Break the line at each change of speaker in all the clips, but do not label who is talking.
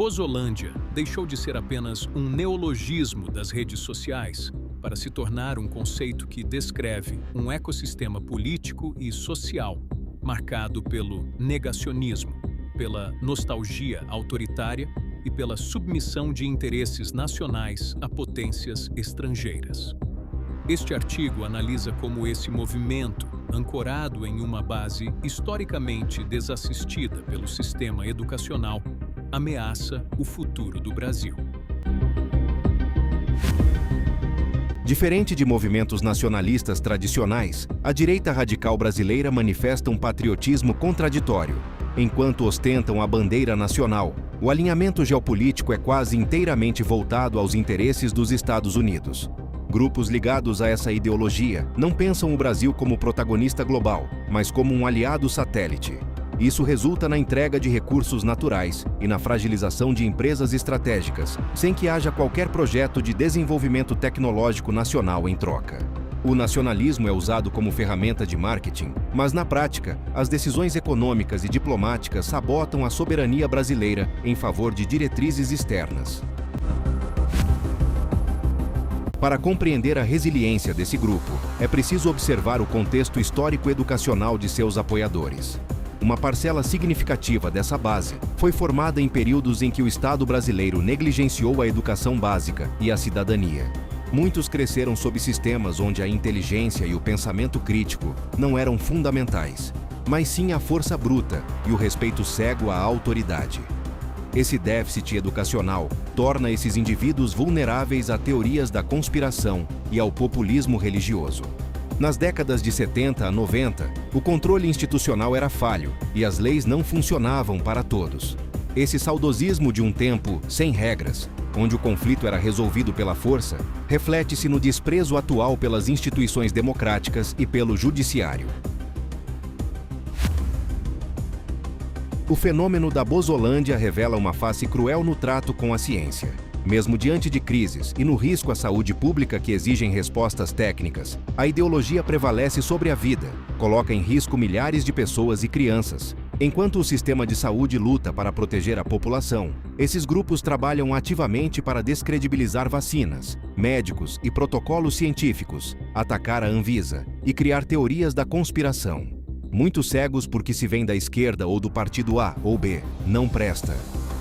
Bozolândia deixou de ser apenas um neologismo das redes sociais para se tornar um conceito que descreve um ecossistema político e social marcado pelo negacionismo, pela nostalgia autoritária e pela submissão de interesses nacionais a potências estrangeiras. Este artigo analisa como esse movimento, ancorado em uma base historicamente desassistida pelo sistema educacional, ameaça o futuro do Brasil.
Diferente de movimentos nacionalistas tradicionais, a direita radical brasileira manifesta um patriotismo contraditório. Enquanto ostentam a bandeira nacional, o alinhamento geopolítico é quase inteiramente voltado aos interesses dos Estados Unidos. Grupos ligados a essa ideologia não pensam o Brasil como protagonista global, mas como um aliado satélite. Isso resulta na entrega de recursos naturais e na fragilização de empresas estratégicas, sem que haja qualquer projeto de desenvolvimento tecnológico nacional em troca. O nacionalismo é usado como ferramenta de marketing, mas na prática, as decisões econômicas e diplomáticas sabotam a soberania brasileira em favor de diretrizes externas. Para compreender a resiliência desse grupo, é preciso observar o contexto histórico-educacional de seus apoiadores. Uma parcela significativa dessa base foi formada em períodos em que o Estado brasileiro negligenciou a educação básica e a cidadania. Muitos cresceram sob sistemas onde a inteligência e o pensamento crítico não eram fundamentais, mas sim a força bruta e o respeito cego à autoridade. Esse déficit educacional torna esses indivíduos vulneráveis a teorias da conspiração e ao populismo religioso. Nas décadas de 70 a 90, o controle institucional era falho e as leis não funcionavam para todos. Esse saudosismo de um tempo sem regras, onde o conflito era resolvido pela força, reflete-se no desprezo atual pelas instituições democráticas e pelo judiciário. O fenômeno da Bozolândia revela uma face cruel no trato com a ciência. Mesmo diante de crises e no risco à saúde pública que exigem respostas técnicas, a ideologia prevalece sobre a vida, coloca em risco milhares de pessoas e crianças. Enquanto o sistema de saúde luta para proteger a população, esses grupos trabalham ativamente para descredibilizar vacinas, médicos e protocolos científicos, atacar a Anvisa e criar teorias da conspiração. Muitos cegos porque se vem da esquerda ou do partido A ou B, não presta.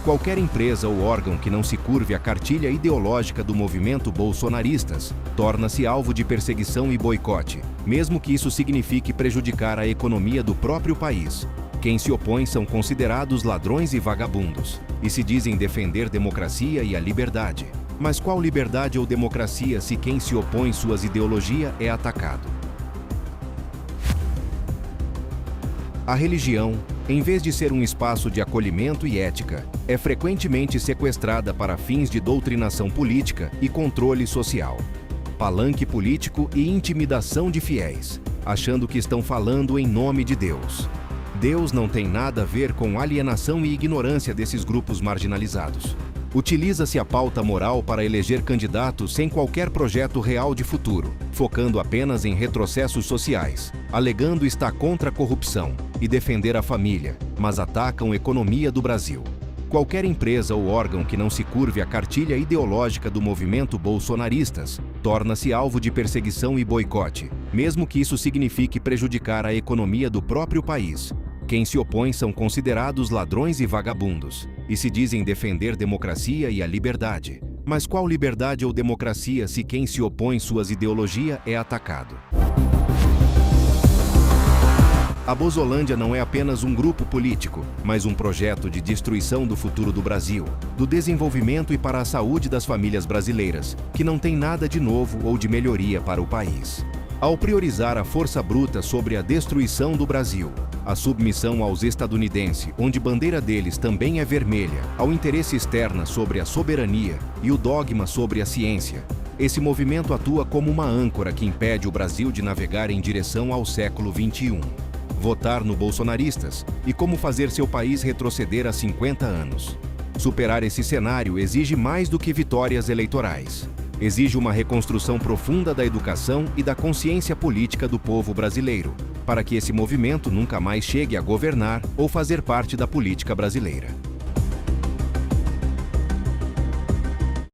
Qualquer empresa ou órgão que não se curve à cartilha ideológica do movimento bolsonaristas torna-se alvo de perseguição e boicote, mesmo que isso signifique prejudicar a economia do próprio país. Quem se opõe são considerados ladrões e vagabundos, e se dizem defender democracia e a liberdade. Mas qual liberdade ou democracia se quem se opõe suas ideologias é atacado? A religião, em vez de ser um espaço de acolhimento e ética, é frequentemente sequestrada para fins de doutrinação política e controle social. Palanque político e intimidação de fiéis, achando que estão falando em nome de Deus. Deus não tem nada a ver com alienação e ignorância desses grupos marginalizados. Utiliza-se a pauta moral para eleger candidatos sem qualquer projeto real de futuro, focando apenas em retrocessos sociais, alegando estar contra a corrupção e defender a família, mas atacam a economia do Brasil. Qualquer empresa ou órgão que não se curve à cartilha ideológica do movimento bolsonaristas torna-se alvo de perseguição e boicote, mesmo que isso signifique prejudicar a economia do próprio país. Quem se opõe são considerados ladrões e vagabundos, e se dizem defender democracia e a liberdade. Mas qual liberdade ou democracia se quem se opõe suas ideologias é atacado? A Bozolândia não é apenas um grupo político, mas um projeto de destruição do futuro do Brasil, do desenvolvimento e para a saúde das famílias brasileiras, que não tem nada de novo ou de melhoria para o país. Ao priorizar a força bruta sobre a destruição do Brasil, a submissão aos estadunidenses, onde bandeira deles também é vermelha, ao interesse externo sobre a soberania e o dogma sobre a ciência, esse movimento atua como uma âncora que impede o Brasil de navegar em direção ao século XXI. Votar no bolsonaristas e como fazer seu país retroceder a 50 anos. Superar esse cenário exige mais do que vitórias eleitorais. Exige uma reconstrução profunda da educação e da consciência política do povo brasileiro, para que esse movimento nunca mais chegue a governar ou fazer parte da política brasileira.